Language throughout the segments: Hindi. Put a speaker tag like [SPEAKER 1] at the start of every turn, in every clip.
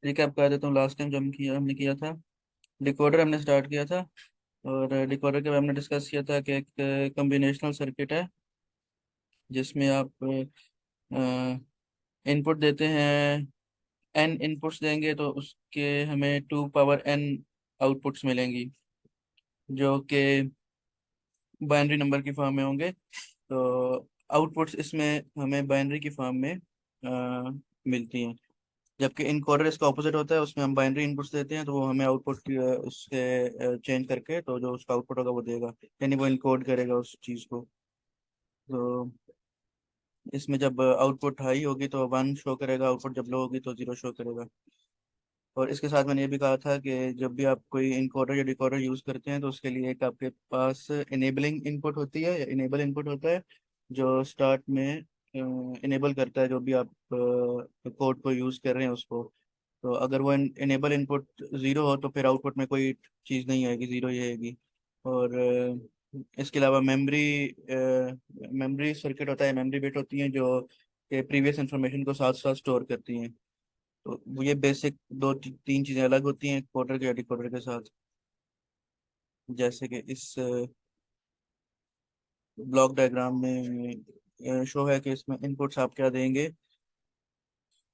[SPEAKER 1] रिकैप कर देता हूँ। लास्ट टाइम जो हमने किया था, डिकोडर हमने स्टार्ट किया था। और डिकोडर के बारे में हमने डिस्कस किया था कि एक कम्बिनेशनल सर्किट है जिसमें आप इनपुट देते हैं। एन इनपुट्स देंगे तो उसके हमें 2 पावर n आउटपुट्स मिलेंगी, जो कि बाइनरी नंबर की फॉर्म में होंगे। तो आउटपुट्स इसमें हमें बाइनरी की फॉर्म में मिलती हैं। जबकि इनकोडर इसका ऑपोजिट होता है, उसमें हम बाइनरी इनपुट्स देते हैं तो वो हमें आउटपुट उसके चेंज करके तो जो उसका आउटपुट होगा वो देगा, यानी वो इनकोड करेगा उस चीज़ को। तो इसमें जब आउटपुट हाई होगी तो 1 शो करेगा, आउटपुट जब लो होगी तो 0 शो करेगा। और इसके साथ मैंने ये भी कहा था कि जब भी आप कोई इनकोडर या डिकोडर यूज़ करते हैं तो उसके लिए एक आपके पास इनेबलिंग इनपुट होती है या इनेबल इनपुट होता है, जो स्टार्ट में इनेबल करता है जो भी आप कोड को यूज़ कर रहे हैं उसको। तो अगर वो इनेबल इनपुट ज़ीरो हो तो फिर आउटपुट में कोई चीज़ नहीं आएगी, ज़ीरो ही आएगी। और इसके अलावा मेमोरी सर्किट होता है, मेमोरी बिट होती हैं जो प्रीवियस इंफॉर्मेशन को साथ साथ स्टोर करती हैं। तो वो ये बेसिक तीन चीज़ें अलग होती हैं कोडर के डिकोडर के साथ। जैसे कि इस ब्लॉक डायग्राम में शो है कि इसमें इनपुट्स आप क्या देंगे।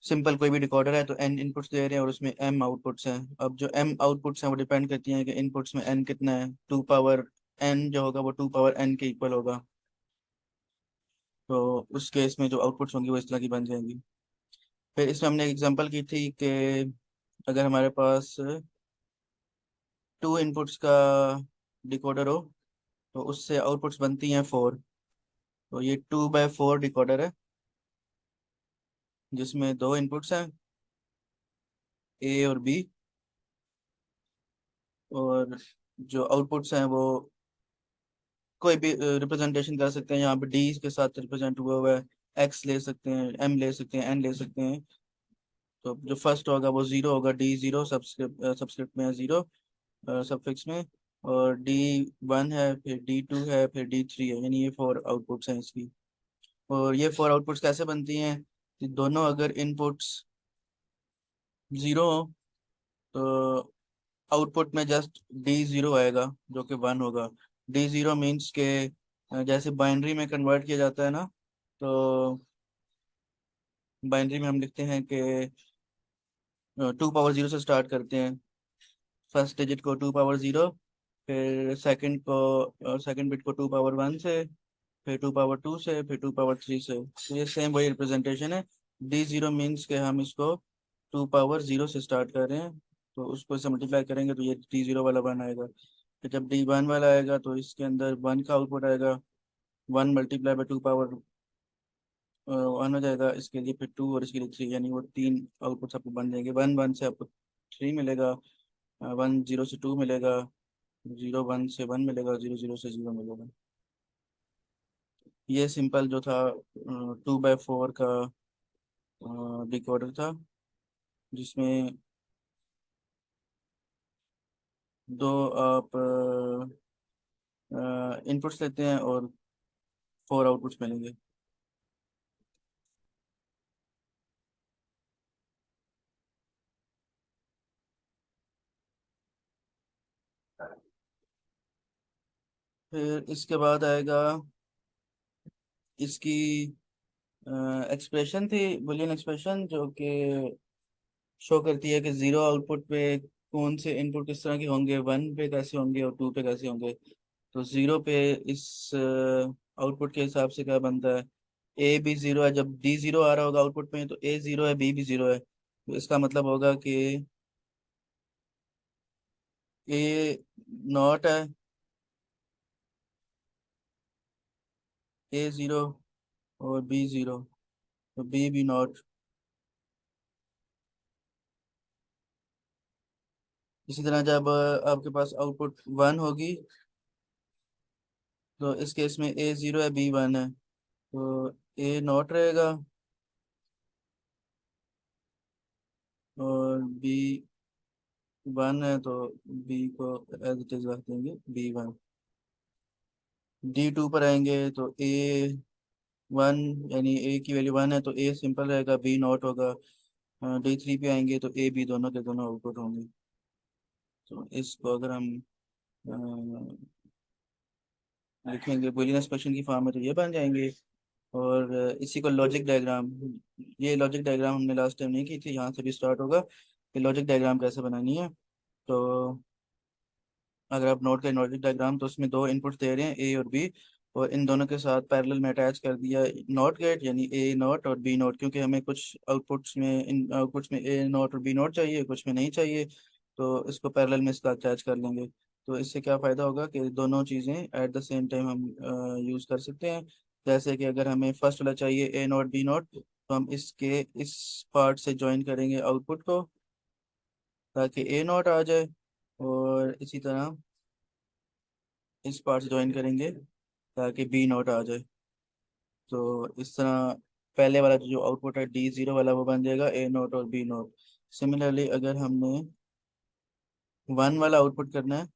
[SPEAKER 1] सिंपल कोई भी डिकोडर है तो एन इनपुट्स दे रहे हैं और उसमें एम आउटपुट्स हैं। अब जो एम आउटपुट्स हैं वो डिपेंड करती हैं कि इनपुट्स में एन कितना है। 2 पावर n जो होगा वो 2 पावर n के इक्वल होगा। तो उस केस में जो आउटपुट्स होंगी वो इस तरह की बन जाएंगी। फिर इसमें हमने एग्जांपल की थी कि अगर हमारे पास 2 इनपुट्स का डिकोडर हो तो उससे आउटपुट्स बनती हैं 4। तो ये 2/4 डिकोडर है जिसमें 2 इनपुट्स हैं, ए और बी। और जो आउटपुट्स हैं वो कोई भी रिप्रेजेंटेशन कर सकते हैं। यहाँ पे डी के साथ रिप्रेजेंट हुआ हुआ है, एक्स ले सकते हैं, एम ले सकते हैं, एन ले सकते हैं। तो जो फर्स्ट होगा वो 0 होगा, D0 सबस्क्रिप्ट में है 0 सफिक्स में। और D1 है, फिर D2 है, फिर D3 है, यानी ये 4 आउटपुट्स हैं इसकी। और ये 4 आउटपुट्स कैसे बनती हैं कि दोनों अगर इनपुट्स 0 हो तो आउटपुट में जस्ट D0 आएगा जो कि 1 होगा। D0 मीन्स के जैसे बाइनरी में कन्वर्ट किया जाता है ना, तो बाइनरी में हम लिखते हैं कि 2 पावर 0 से स्टार्ट करते हैं। फर्स्ट डिजिट को 2 पावर 0, फिर सेकंड बिट को 2 पावर 1 से, फिर 2 पावर 2 से, फिर 2 पावर 3 से। तो ये सेम वही रिप्रेजेंटेशन है। D0 मीन्स के हम इसको 2 पावर 0 से स्टार्ट कर रहे हैं, तो उसको से मल्टीप्लाई करेंगे तो ये D0 वाला 1 आएगा। फिर जब D1 वाला आएगा तो इसके अंदर 1 का आउटपुट आएगा। 1 मल्टीप्लाई बाय 2 पावर 1 हो जाएगा इसके लिए, फिर 2 और इसके लिए 3, यानी वो 3 आउटपुट्स आपको बन जाएंगे। 1 1 से आपको 3 मिलेगा, 1 0 से 2 मिलेगा, 0 1 से 1 मिलेगा, 0 0 से 0 मिलेगा। ये सिंपल जो था 2/4 का डिकोडर था, जिसमें दो आप इनपुट्स लेते हैं और 4 आउटपुट्स मिलेंगे। फिर इसके बाद आएगा इसकी एक्सप्रेशन थी, बुलियन एक्सप्रेशन, जो कि शो करती है कि 0 आउटपुट पे कौन से इनपुट किस तरह के होंगे, 1 पे कैसे होंगे और 2 पे कैसे होंगे। तो 0 पे इस आउटपुट के हिसाब से क्या बनता है, ए भी 0 है। जब D0 आ रहा होगा आउटपुट में तो A 0 है, बी भी 0 है, तो इसका मतलब होगा कि ए नॉट है, A 0 और B 0, तो बी भी नॉट। इसी तरह जब आपके पास आउटपुट 1 होगी तो इस केस में A 0 है, B 1 है, तो ए नॉट रहेगा और B 1 है तो बी को एज इट इज रख देंगे B 1। D 2 पर आएंगे तो A 1, यानी ए की वैल्यू 1 है तो ए सिंपल रहेगा, बी नॉट होगा। D3 पे आएंगे तो A B दोनों के दोनों आउटपुट होंगे। तो इसको अगर हम लिखेंगे बूलियन एक्सप्रेशन की फॉर्म में तो ये बन जाएंगे। और इसी को लॉजिक डायग्राम, ये लॉजिक डायग्राम हमने लास्ट टाइम नहीं की थी, यहाँ से भी स्टार्ट होगा कि लॉजिक डायग्राम कैसे बनानी है। तो अगर आप नोट करें लॉजिक डायग्राम, तो उसमें दो इनपुट दे रहे हैं ए और बी, और इन दोनों के साथ पैरेलल में अटैच कर दिया नॉट गेट, यानी ए नॉट और बी नॉट, क्योंकि हमें कुछ आउटपुट्स में, इन आउटपुट्स में ए नॉट और बी नॉट चाहिए, कुछ में नहीं चाहिए। तो इसको पैरेलल में इसका अटैच कर लेंगे। तो इससे क्या फ़ायदा होगा कि दोनों चीज़ें एट द सेम टाइम हम यूज़ कर सकते हैं। जैसे कि अगर हमें फर्स्ट वाला चाहिए ए नॉट बी नॉट, तो हम इसके इस पार्ट से ज्वाइन करेंगे आउटपुट को, ताकि ए नॉट आ जाए। और इसी तरह इस पार्ट से ज्वाइन करेंगे ताकि बी नॉट आ जाए। तो इस तरह पहले वाला जो आउटपुट है D0 वाला, वो बन जाएगा ए नॉट और बी नॉट। सिमिलरली अगर हमने वन वाला आउटपुट करना है,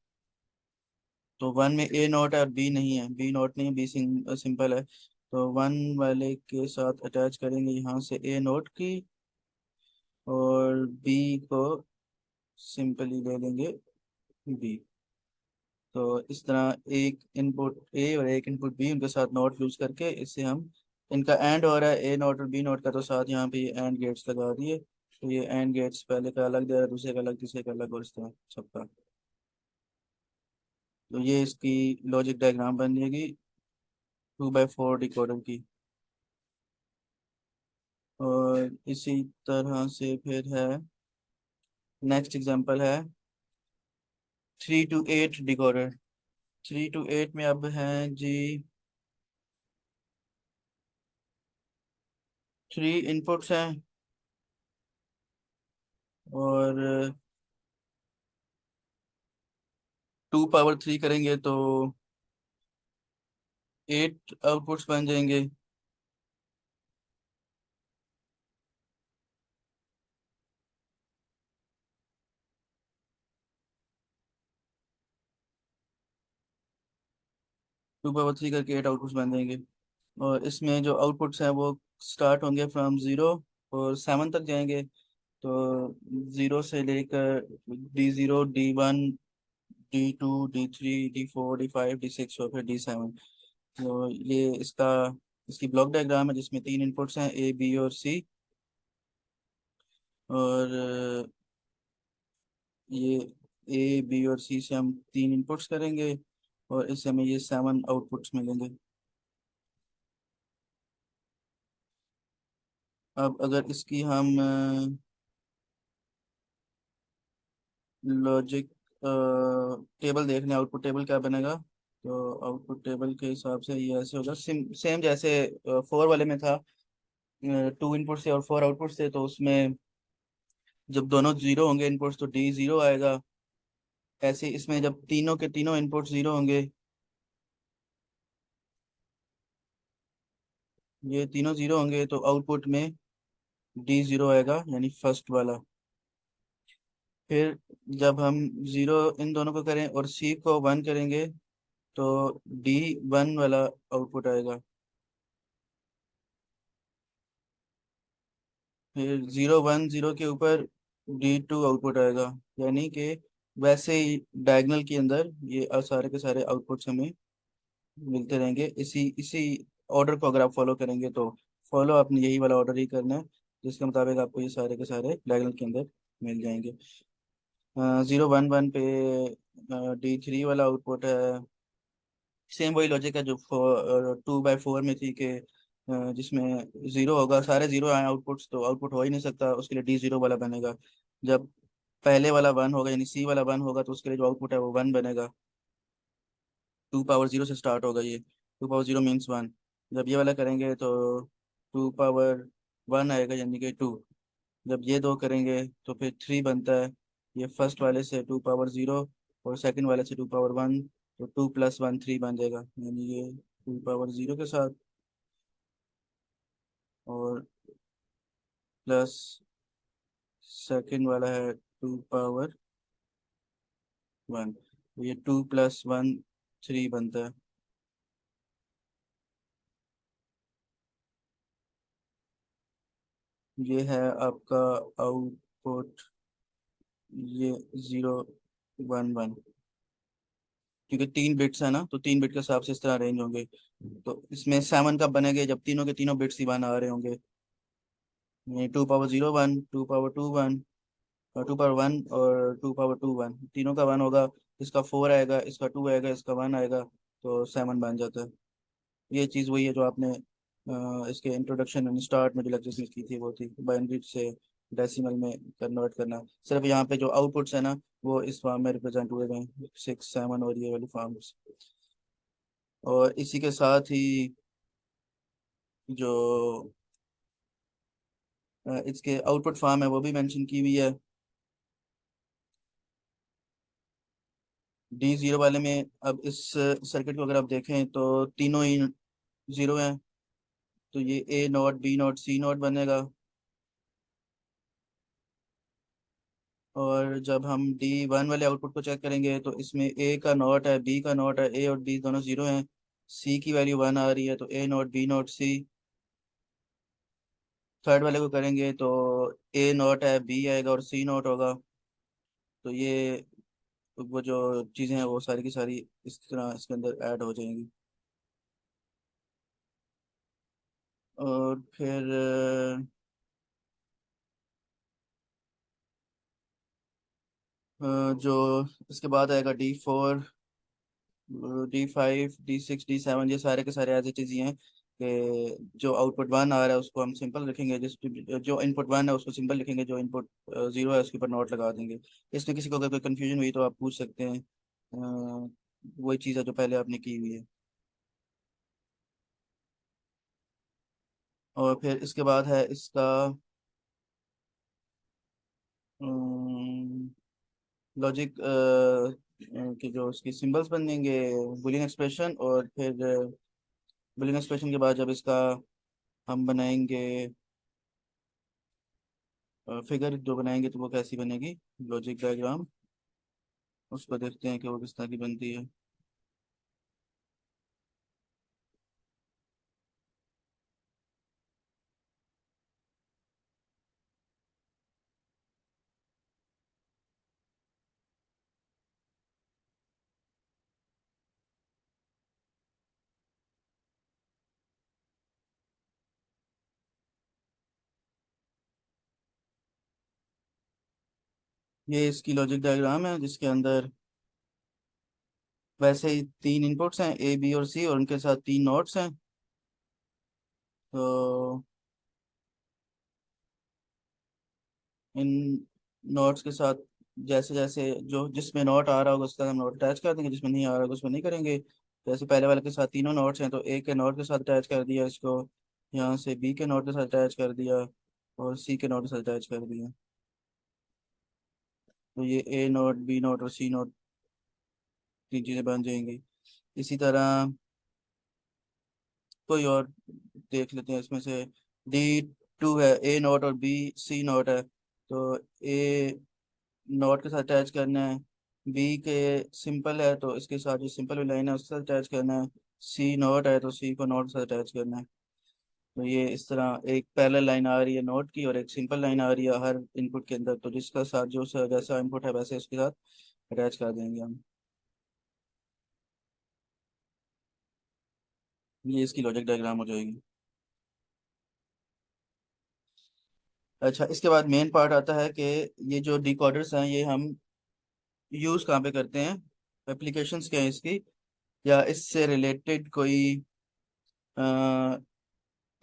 [SPEAKER 1] तो वन में ए नॉट है और बी नहीं है, बी नॉट नहीं है, बी सिंपल है। तो वन वाले के साथ अटैच करेंगे यहाँ से ए नॉट की, और बी को सिंपली ले लेंगे बी। तो इस तरह एक इनपुट ए और एक इनपुट बी, उनके साथ नॉट यूज करके इससे हम, इनका एंड हो रहा है ए नॉट और बी नॉट का, तो साथ यहाँ पे एंड गेट्स लगा दिए। तो ये एंड गेट्स पहले का अलग दे रहा है, दूसरे का अलग, तीसरे का अलग, और इस तरह सबका। तो ये इसकी लॉजिक डायग्राम बन जाएगी 2x4 डिकोडर की। और इसी तरह से फिर है, नेक्स्ट एग्जांपल है 3 to 8 डिकोडर। 3 to 8 में अब है जी 3 इनपुट्स हैं, और 2 पावर 3 करेंगे तो 8 आउटपुट्स बन जाएंगे। 2 पावर 3 करके 8 आउटपुट्स बन जाएंगे। और इसमें जो आउटपुट्स हैं वो स्टार्ट होंगे फ्रॉम 0 और 7 तक जाएंगे। तो 0 से लेकर D0, D1, D2, D3, D4, D5, D6 और फिर D7। तो ये इसका, इसकी ब्लॉक डायग्राम है जिसमें 3 इनपुट्स हैं ए बी और सी। और ये ए बी और सी से हम 3 इनपुट्स करेंगे, और इससे हमें ये 7 आउटपुट्स मिलेंगे। अब अगर इसकी हम लॉजिक टेबल देख लें, आउटपुट टेबल क्या बनेगा। तो आउटपुट टेबल के हिसाब से ये ऐसे होगा, सेम जैसे 4 वाले में था। 2 इनपुट से और 4 आउटपुट से, तो उसमें जब दोनों जीरो होंगे इनपुट्स तो D0 आएगा। ऐसे इसमें जब तीनों के तीनों इनपुट जीरो होंगे, ये तीनों जीरो होंगे, तो आउटपुट में D0 आएगा, यानी फर्स्ट वाला। फिर जब हम जीरो इन दोनों को करें और सी को 1 करेंगे, तो D1 वाला आउटपुट आएगा। फिर 0 1 0 के ऊपर D2 आउटपुट आएगा। यानी कि वैसे ही डायगोनल के अंदर ये सारे के सारे आउटपुट्स हमें मिलते रहेंगे, इसी इसी ऑर्डर को अगर आप फॉलो करेंगे तो। फॉलो आपने यही वाला ऑर्डर ही करना है, जिसके मुताबिक आपको ये सारे के सारे डायगोनल के अंदर मिल जाएंगे। 0 1 1 पे D3 वाला आउटपुट है। सेम वही लॉजिक है जो 2x4 में थी, कि जिसमें जीरो होगा, सारे जीरो आए आउटपुट्स, तो आउटपुट हो ही नहीं सकता, उसके लिए D0 वाला बनेगा। जब पहले वाला 1 होगा, यानी सी वाला 1 होगा, तो उसके लिए जो आउटपुट है वो 1 बनेगा। 2 पावर 0 से स्टार्ट होगा ये, 2 पावर 0 मीन्स 1। जब ये वाला करेंगे तो 2 पावर 1 आएगा, यानी कि 2। जब ये दो करेंगे तो फिर 3 बनता है। ये फर्स्ट वाले से 2 पावर 0 और सेकंड वाले से 2 पावर 1, तो 2 + 1 3 बन जाएगा, यानी ये 2 पावर 0 के साथ, और प्लस सेकंड वाला है 2 पावर 1, तो ये 2 + 1 3 बनता है। ये है आपका आउटपुट, ये 0 1 1, क्योंकि 3 बिट्स है ना, तो 3 बिट के हिसाब से इस तरह अरेंज होंगे। तो इसमें 7 कब बनेंगे, जब तीनों के तीनों बिट्स ही 1 आ रहे होंगे। ये 2 पावर 0 1, 2 पावर 2 1, 2 पावर 1 और 2 पावर 2 1, तीनों का 1 होगा। इसका 4 आएगा, इसका 2 आएगा, इसका 1 आएगा, तो 7 बन जाता है। ये चीज़ वही है जो आपने इसके इंट्रोडक्शन एंड स्टार्ट में जो लेक्चर में की थी, वो थी बाइनरी से डेसिमल में कन्वर्ट करना। सिर्फ यहाँ पे जो आउटपुट्स है ना, वो इस फॉर्म में रिप्रेजेंट हुए हैं, 6 7 और ये वाली फॉर्म्स। और इसी के साथ ही जो इसके आउटपुट फॉर्म है वो भी मेंशन की हुई है। D0 वाले में अब इस सर्किट को अगर आप देखें तो तीनों ही 0 हैं, तो ये A0 B0 C0 बनेगा। और जब हम D1 वाले आउटपुट को चेक करेंगे तो इसमें A का नॉट है, B का नॉट है, A और B दोनों 0 हैं। C की वैल्यू 1 आ रही है, तो A0 B0 C। थर्ड वाले को करेंगे तो A0 है, B आएगा और C0 होगा। तो ये वो जो चीज़ें हैं वो सारी की सारी इस तरह इसके अंदर ऐड हो जाएंगी। और फिर जो इसके बाद आएगा D4, D5, D6 D7, ये सारे के सारे एज इट इज ही हैं कि जो आउटपुट 1 आ रहा है उसको हम सिंपल रखेंगे, जिस जो इनपुट 1 है उसको सिंपल लिखेंगे, जो इनपुट 0 है उसके ऊपर नोट लगा देंगे। इसमें किसी को अगर कोई कन्फ्यूजन हुई तो आप पूछ सकते हैं। वही चीज़ है जो पहले आपने की हुई है। और फिर इसके बाद है इसका लॉजिक कि जो उसकी सिंबल्स बनेंगे, बुलियन एक्सप्रेशन। और फिर बुलियन एक्सप्रेशन के बाद जब इसका हम बनाएंगे फिगर जो बनाएंगे, तो वो कैसी बनेगी लॉजिक डायग्राम, उसको देखते हैं कि वो किस तरह की बनती है। ये इसकी लॉजिक डायग्राम है जिसके अंदर वैसे ही 3 इनपुट्स हैं, A B और C, और उनके साथ 3 नोट्स हैं। तो इन नोट्स के साथ जैसे जैसे जो जिसमें नोट आ रहा होगा उसका हम नोट अटैच कर देंगे, जिसमें नहीं आ रहा होगा उसमें नहीं करेंगे। जैसे पहले वाले के साथ तीनों नोट्स हैं, तो A के नोट के साथ अटैच कर दिया इसको, यहाँ से B के नोट के साथ अटैच कर दिया, और C के नोट के साथ अटैच कर दिया। तो ये A0 B0 और C0 तीन चीज़ें बन जाएंगी। इसी तरह कोई और देख लेते हैं इसमें से। D2 है, A0 और B C0 है, तो A नोट के साथ अटैच करना है। बी के सिंपल है, तो इसके साथ जो सिंपल लाइन है उसके साथ अटैच करना है। C0 है, तो सी को नोट के साथ अटैच करना है। तो ये इस तरह एक पैरेलल लाइन आ रही है नोट की, और एक सिंपल लाइन आ रही है हर इनपुट के अंदर, तो जिसका साथ जो जैसा इनपुट है वैसे उसके साथ अटैच कर देंगे हम। ये इसकी लॉजिक डायग्राम हो जाएगी। अच्छा, इसके बाद मेन पार्ट आता है कि ये जो डिकोडर्स हैं ये हम यूज़ कहाँ पे करते हैं, एप्लीकेशंस क्या है इसकी, या इससे रिलेटेड कोई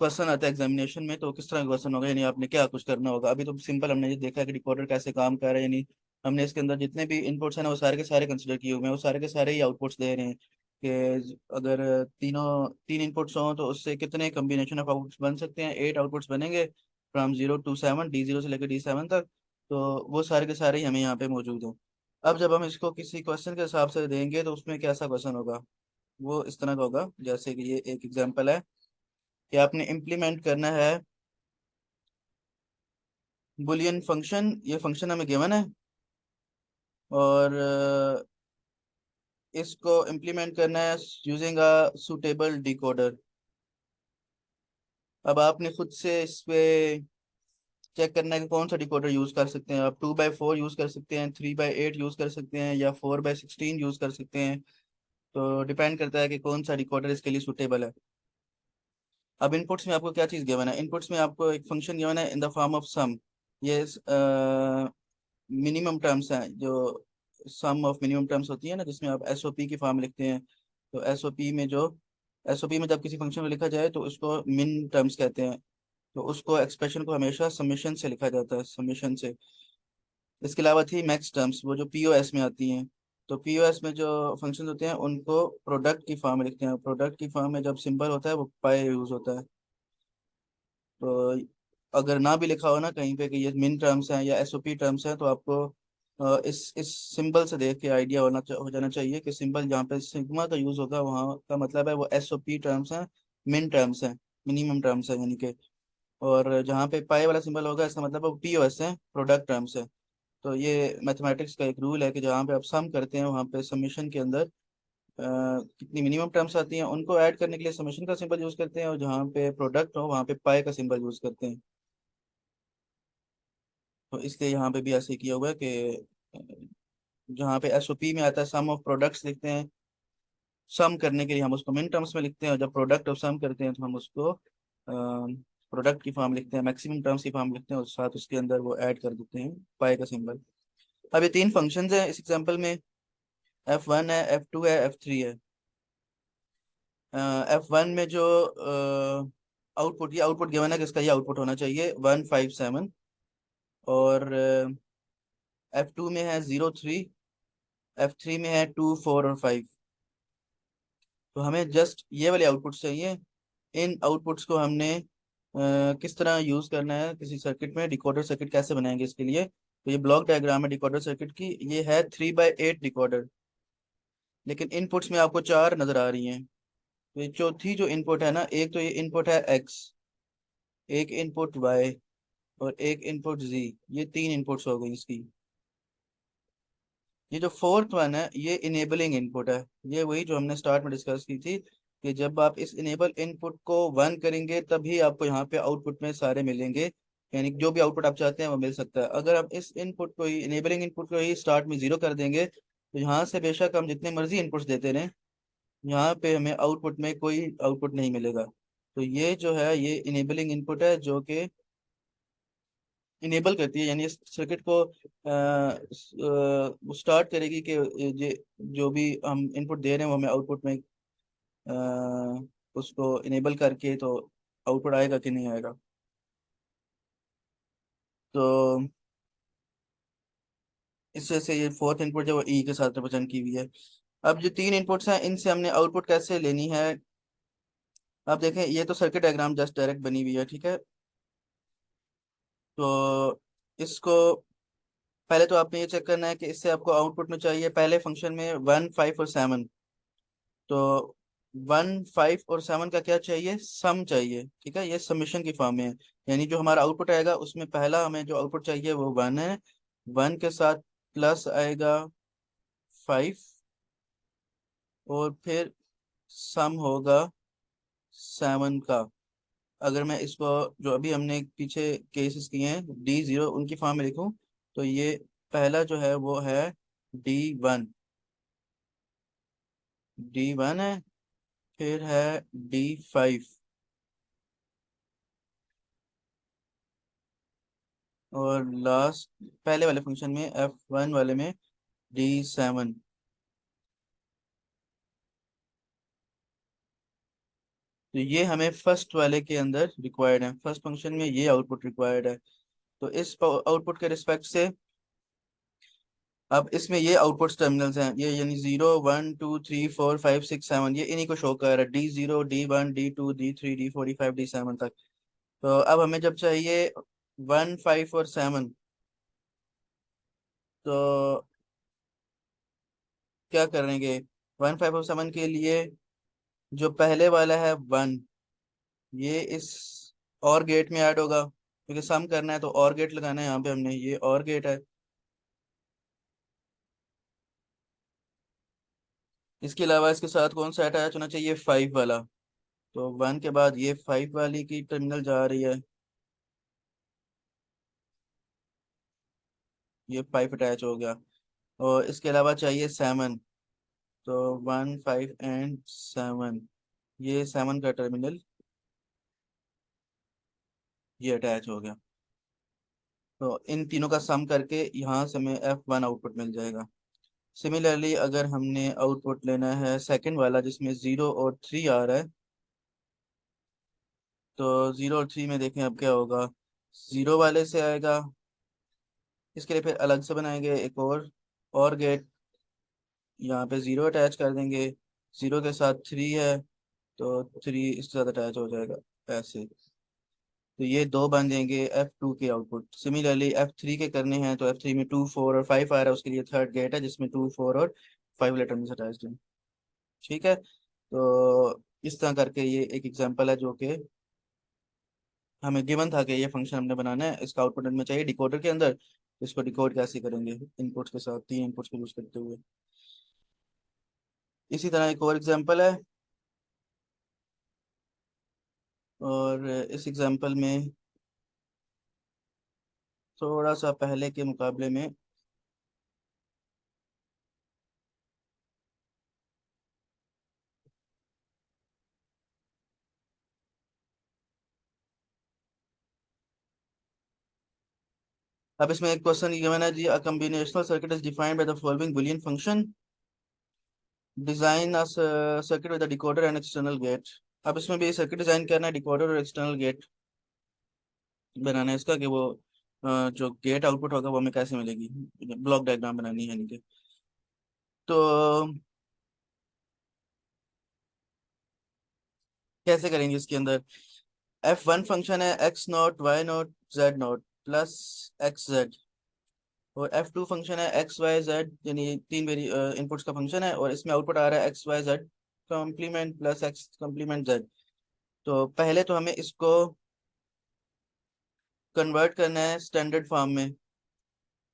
[SPEAKER 1] क्वेश्चन आता है एग्जामिनेशन में, तो किस तरह का क्वेश्चन होगा, यानी आपने क्या कुछ करना होगा। अभी तो सिंपल हमने ये देखा है कि डिकोडर कैसे काम कर रहा है, यानी हमने इसके अंदर जितने भी इनपुट्स हैं ना वो सारे के सारे कंसिडर किए हुए हैं, वो सारे के सारे ही आउटपुट्स दे रहे हैं कि अगर तीनों तीन इनपुट्स हों तो उससे कितने कम्बिनेशन ऑफ आउटपुट्स बन सकते हैं। 8 आउटपुट्स बनेंगे फ्रॉम 0 to 7, D0 से लेकर D7 तक। तो वो सारे के सारे ही हमें यहाँ पे मौजूद हैं। अब जब हम इसको किसी क्वेश्चन के हिसाब से देंगे तो उसमें कैसा क्वेश्चन होगा, वो इस तरह का होगा। जैसे कि ये एक एग्जांपल है कि आपने इम्प्लीमेंट करना है बुलियन फंक्शन, ये फंक्शन हमें गिवन है, और इसको इम्प्लीमेंट करना है यूजिंग अ सुटेबल डिकोडर। अब आपने खुद से इस पे चेक करना है कि कौन सा डिकोडर यूज कर सकते हैं। आप 2x4 यूज कर सकते हैं, 3x8 यूज कर सकते हैं, या 4x16 यूज कर सकते हैं। तो डिपेंड करता है कि कौन सा डिकोडर इसके लिए सुटेबल है। अब इनपुट्स में आपको क्या चीज़ गिवन है? इनपुट्स में आपको एक फंक्शन गिवन है इन द फॉर्म ऑफ सम। ये मिनिमम टर्म्स हैं, जो सम ऑफ मिनिमम टर्म्स होती है ना, जिसमें आप एसओपी की फॉर्म लिखते हैं। तो एसओपी में जब किसी फंक्शन को लिखा जाए तो उसको मिन टर्म्स कहते हैं। तो उसको एक्सप्रेशन को हमेशा समेशन से लिखा जाता है, समेशन से। इसके अलावा थी मैक्स टर्म्स, वो जो पीओएस में आती हैं। तो पीओएस में जो फंक्शन होते हैं उनको प्रोडक्ट की फॉर्म में लिखते हैं। प्रोडक्ट की फॉर्म में जब सिंबल होता है वो पाई यूज होता है। तो अगर ना भी लिखा हो ना कहीं पे कि ये मिन टर्म्स हैं या एसओपी टर्म्स हैं, तो आपको इस सिंबल से देख के आइडिया हो जाना चाहिए कि सिंबल जहाँ पे सिग्मा का यूज होगा वहाँ का मतलब है वो एसओपी टर्म्स हैं, मिन टर्म्स हैं, मिनिमम टर्म्स हैं यानी कि। और जहाँ पे पाई वाला सिंबल होगा इसका मतलब वो पीओएस है, प्रोडक्ट टर्म्स है। तो ये मैथमेटिक्स का एक रूल है कि जहाँ पे आप सम करते हैं वहाँ पे समेशन के अंदर कितनी मिनिमम टर्म्स आती हैं उनको ऐड करने के लिए समेशन का सिंबल यूज करते हैं, और जहाँ पे प्रोडक्ट हो वहाँ पे पाई का सिंबल यूज करते हैं। तो इसलिए यहाँ पे भी ऐसे किया हुआ है कि अ, जहाँ पे एसओपी में आता है सम ऑफ प्रोडक्ट्स लिखते हैं, सम करने के लिए हम उसको मिन टर्म्स में लिखते हैं, और जब प्रोडक्ट ऑफ सम करते हैं तो हम उसको प्रोडक्ट की फॉर्म लिखते हैं, मैक्सिमम टर्म्स की फॉर्म लिखते हैं, और साथ उसके अंदर वो ऐड कर देते हैं पाई का सिंबल। अब ये तीन फंक्शंस हैं इस एग्जांपल में। F1 है, F2 है, F3 है। F1 में जो आउटपुट, ये आउटपुट गिवन है कि इसका ये आउटपुट होना चाहिए 157। और F2 में है 0 3, F3 में है 2 4 और 5। तो हमें जस्ट ये वाले आउटपुट्स चाहिए। इन आउटपुट्स को हमने किस तरह यूज करना है किसी सर्किट में, डिकोडर सर्किट कैसे बनाएंगे इसके लिए। तो ये ब्लॉक डायग्राम है डिकोडर सर्किट की। ये है 3x8 डिकोडर, लेकिन इनपुट्स में आपको चार नजर आ रही हैं। तो ये चौथी जो इनपुट है ना, एक तो ये इनपुट है एक्स, एक इनपुट वाई, और एक इनपुट जी। ये तीन इनपुट्स हो गई इसकी। ये जो फोर्थ वन है ये इनेबलिंग इनपुट है। ये वही जो हमने स्टार्ट में डिस्कस की थी कि जब आप इस इनेबल इनपुट को वन करेंगे तभी आपको यहाँ पे आउटपुट में सारे मिलेंगे, यानी कि जो भी आउटपुट आप चाहते हैं वो मिल सकता है। अगर आप इस इनपुट को ही, इनेबलिंग इनपुट को ही स्टार्ट में जीरो कर देंगे तो यहाँ से बेशक हम जितने मर्जी इनपुट्स देते रहें, यहाँ पे हमें आउटपुट में कोई आउटपुट नहीं मिलेगा। तो ये जो है ये इनेबलिंग इनपुट है जो कि इनेबल करती है, यानी इस सर्किट को स्टार्ट करेगी कि ये जो भी हम इनपुट दे रहे हैं वो हमें आउटपुट में उसको इनेबल करके तो आउटपुट आएगा कि नहीं आएगा। तो इस वजह से ये फोर्थ इनपुट जो ई के साथ रिप्रेजेंट की हुई है। अब जो तीन इनपुट्स हैं इनसे हमने आउटपुट कैसे लेनी है। अब देखें ये तो सर्किट डायग्राम जस्ट डायरेक्ट बनी हुई है, ठीक है। तो इसको पहले तो आपने ये चेक करना है कि इससे आपको आउटपुट में चाहिए पहले फंक्शन में 1 5 और 7। तो 1 5 और 7 का क्या चाहिए, सम चाहिए, ठीक है। ये समीशन की फॉर्म में है, यानी जो हमारा आउटपुट आएगा उसमें पहला हमें जो आउटपुट चाहिए वो 1 है। 1 के साथ प्लस आएगा 5, और फिर सम होगा 7 का। अगर मैं इसको जो अभी हमने पीछे केसेस किए हैं D0 उनकी फॉर्म में लिखूं, तो ये पहला जो है वो है D1। D1 है, फिर है D5, और लास्ट पहले वाले फंक्शन में F1 वाले में D7। तो ये हमें फर्स्ट वाले के अंदर रिक्वायर्ड है, फर्स्ट फंक्शन में ये आउटपुट रिक्वायर्ड है। तो इस आउटपुट के रिस्पेक्ट से अब इसमें ये आउटपुट टर्मिनल्स हैं, ये यानी 0 1 2 3 4 5 6 7, ये इन्हीं को शो कर रहा है, D0 D1 D2 D3 D4 D5 D7 तक। तो अब हमें जब चाहिए 1 5 और 7, तो क्या करेंगे। 1 5 और 7 के लिए जो पहले वाला है 1, ये इस और गेट में ऐड होगा, क्योंकि सम करना है तो और गेट लगाना है यहाँ पे हमने, ये और गेट है। इसके अलावा इसके साथ कौन सा अटैच होना चाहिए, 5 वाला। तो 1 के बाद ये 5 वाली की टर्मिनल जा रही है। ये 5 अटैच हो गया। और इसके अलावा चाहिए 7, तो 1 5 एंड 7, ये 7 का टर्मिनल ये अटैच हो गया। तो इन तीनों का सम करके यहाँ से हमें F1 आउटपुट मिल जाएगा। सिमिलरली अगर हमने आउटपुट लेना है सेकंड वाला जिसमें 0 और 3 आ रहा है, तो 0 और 3 में देखें अब क्या होगा। 0 वाले से आएगा, इसके लिए फिर अलग से बनाएंगे एक और गेट, यहाँ पे 0 अटैच कर देंगे। 0 के साथ 3 है, तो 3 इसके साथ अटैच हो जाएगा ऐसे। तो ये दो बन जाएंगे F2 के आउटपुट। सिमिलरली F3 के करने हैं, तो F3 में 2 4 और 5 आ रहा है, उसके लिए थर्ड गेट है जिसमें 2 4 और 5 लेटर में अटैच है। ठीक है, तो इस तरह करके ये एक एग्जांपल है जो कि हमें गिवन था कि ये फंक्शन हमने बनाना है, इसका आउटपुट हमें चाहिए डिकोडर के अंदर। इसको डिकोड कैसे करेंगे, इनपुट्स के साथ 3 इनपुट्स को यूज करते हुए। इसी तरह एक और एग्जांपल है, और इस एग्जांपल में थोड़ा सा पहले के मुकाबले में अब इसमें एक क्वेश्चन गिवन है जी, a combinational circuit is defined by the following Boolean function, design a circuit with the decoder and external gate. अब इसमें भी सर्किट डिजाइन करना है, डिकोडर और एक्सटर्नल गेट बनाना है इसका, कि वो जो गेट आउटपुट होगा वो हमें कैसे मिलेगी, ब्लॉक डायग्राम बनानी है नीचे। तो कैसे करेंगे इसके अंदर। F1 फंक्शन है X0 Y0 Z0 plus XZ, और F2 फंक्शन है XYZ, यानी तीन वेरी इनपुट्स का फंक्शन है, और इसमें आउटपुट आ रहा है XYZ complement plus X complement Z। तो पहले तो हमें इसको कन्वर्ट करना है स्टैंडर्ड फॉर्म में।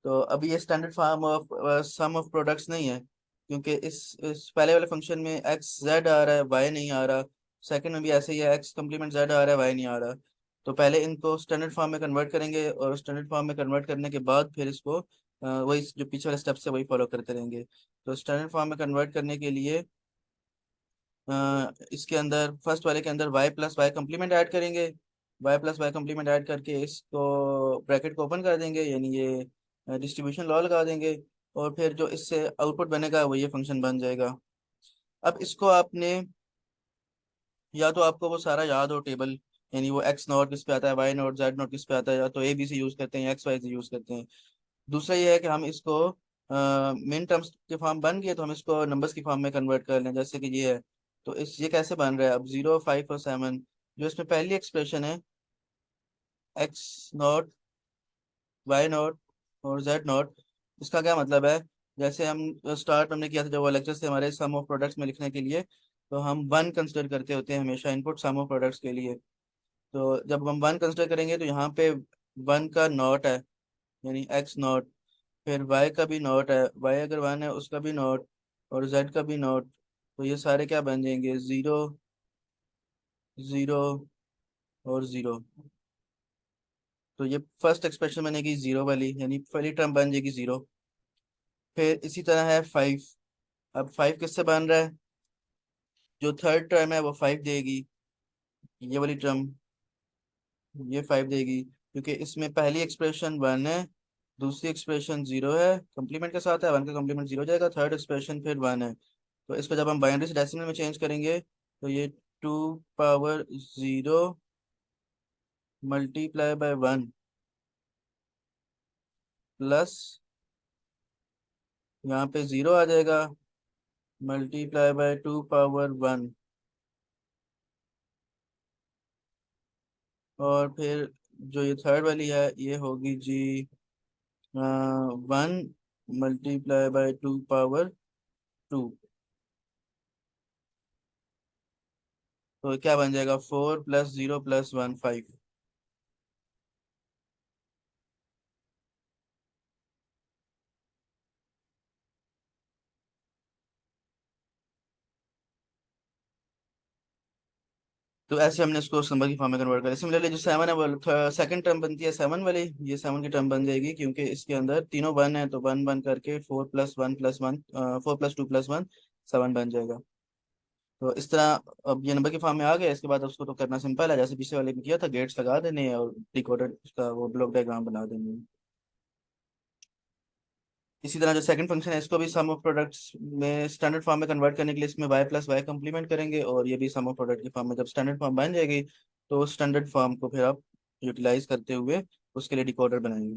[SPEAKER 1] तो अभी ये standard form of sum of products नहीं है, क्योंकि इस पहले वाले फंक्शन में XZ आ रहा है, Y नहीं आ रहा। सेकंड में भी ऐसे ही है, X कम्प्लीमेंट Z आ रहा है, Y नहीं आ रहा। तो पहले इनको स्टैंडर्ड फॉर्म में कन्वर्ट करेंगे, और स्टैंडर्ड फॉर्म में कन्वर्ट करने के बाद फिर इसको वही जो पीछे वाले स्टेप्स है वही फॉलो करते रहेंगे। तो स्टैंडर्ड फॉर्म में कन्वर्ट करने के लिए इसके अंदर फर्स्ट वाले के अंदर Y+Y कम्प्लीमेंट ऐड करेंगे। Y+Y कम्प्लीमेंट ऐड करके इसको ब्रैकेट को ओपन कर देंगे, यानी ये डिस्ट्रीब्यूशन लॉ लगा देंगे। और फिर जो इससे आउटपुट बनेगा वो ये फंक्शन बन जाएगा। अब इसको आपने, या तो आपको वो सारा याद हो टेबल, यानी वो X0 किस पे आता है, Y0 Z0 किस पे आता है, या तो ABC यूज करते हैं, XYZ यूज करते हैं। दूसरा ये है कि हम इसको मिन टर्म्स के फॉर्म बन गए तो हम इसको नंबर्स की फॉर्म में कन्वर्ट कर लें, जैसे कि ये है। तो इस ये कैसे बन रहा है, अब 0 5 और 7, जो इसमें पहली एक्सप्रेशन है X0 Y0 और Z0, इसका क्या मतलब है। जैसे हम स्टार्ट हमने किया था जब वो लेक्चर से हमारे सम ऑफ प्रोडक्ट्स में लिखने के लिए, तो हम 1 कंसिडर करते होते हैं हमेशा इनपुट सम ऑफ प्रोडक्ट्स के लिए। तो जब हम 1 कंसिडर करेंगे तो यहाँ पे 1 का नॉट है, यानी X0। फिर Y का भी नॉट है, Y अगर 1 है उसका भी नॉट, और Z का भी नॉट। तो ये सारे क्या बन जाएंगे, 0 0 और 0। तो ये फर्स्ट एक्सप्रेशन बनेगी 0 वाली, यानी पहली टर्म बन जाएगी 0। फिर इसी तरह है 5। अब 5 किससे बन रहा है, जो थर्ड टर्म है वो 5 देगी, ये वाली टर्म ये 5 देगी, क्योंकि इसमें पहली एक्सप्रेशन 1 है, दूसरी एक्सप्रेशन 0 है, कंप्लीमेंट के साथ है, 1 का कंप्लीमेंट 0 जाएगा, थर्ड एक्सप्रेशन फिर 1 है। तो इसको जब हम बाइनरी से डेसिमल में चेंज करेंगे, तो ये 2 पावर 0 मल्टीप्लाई बाय 1 प्लस यहाँ पे 0 आ जाएगा, मल्टीप्लाई बाय 2 पावर 1। और फिर जो ये थर्ड वाली है ये होगी जी 1 मल्टीप्लाई बाय 2 पावर 2। तो क्या बन जाएगा, 4 + 0 + 1 5। तो ऐसे हमने इसको उस नंबर की फॉर्म में कन्वर्ट करा। सिमिलरली जो सेवन है वो सेकंड टर्म बनती है सेवन वाली, ये सेवन की टर्म बन जाएगी क्योंकि इसके अंदर तीनों वन है, तो वन वन करके 4+1+1, 4+2+1 7 बन जाएगा। तो इस तरह अब ये नंबर की फॉर्म में आ गया। इसके बाद उसको तो करना सिंपल है, जैसे पिछले वाले में किया था, गेट्स लगा देने हैं और डिकोडर उसका वो ब्लॉक डायग्राम बना देंगे। इसी तरह जो सेकंड फंक्शन है इसको भी सम ऑफ प्रोडक्ट्स में स्टैंडर्ड फॉर्म में कन्वर्ट करने के लिए इसमें y+y कम्प्लीमेंट करेंगे, और ये भी सम ऑफ प्रोडक्ट की फॉर्म में जब स्टैंडर्ड फॉर्म बन जाएगी तो स्टैंडर्ड फॉर्म को फिर आप यूटिलाइज करते हुए उसके लिए डिकोडर बनाएंगे।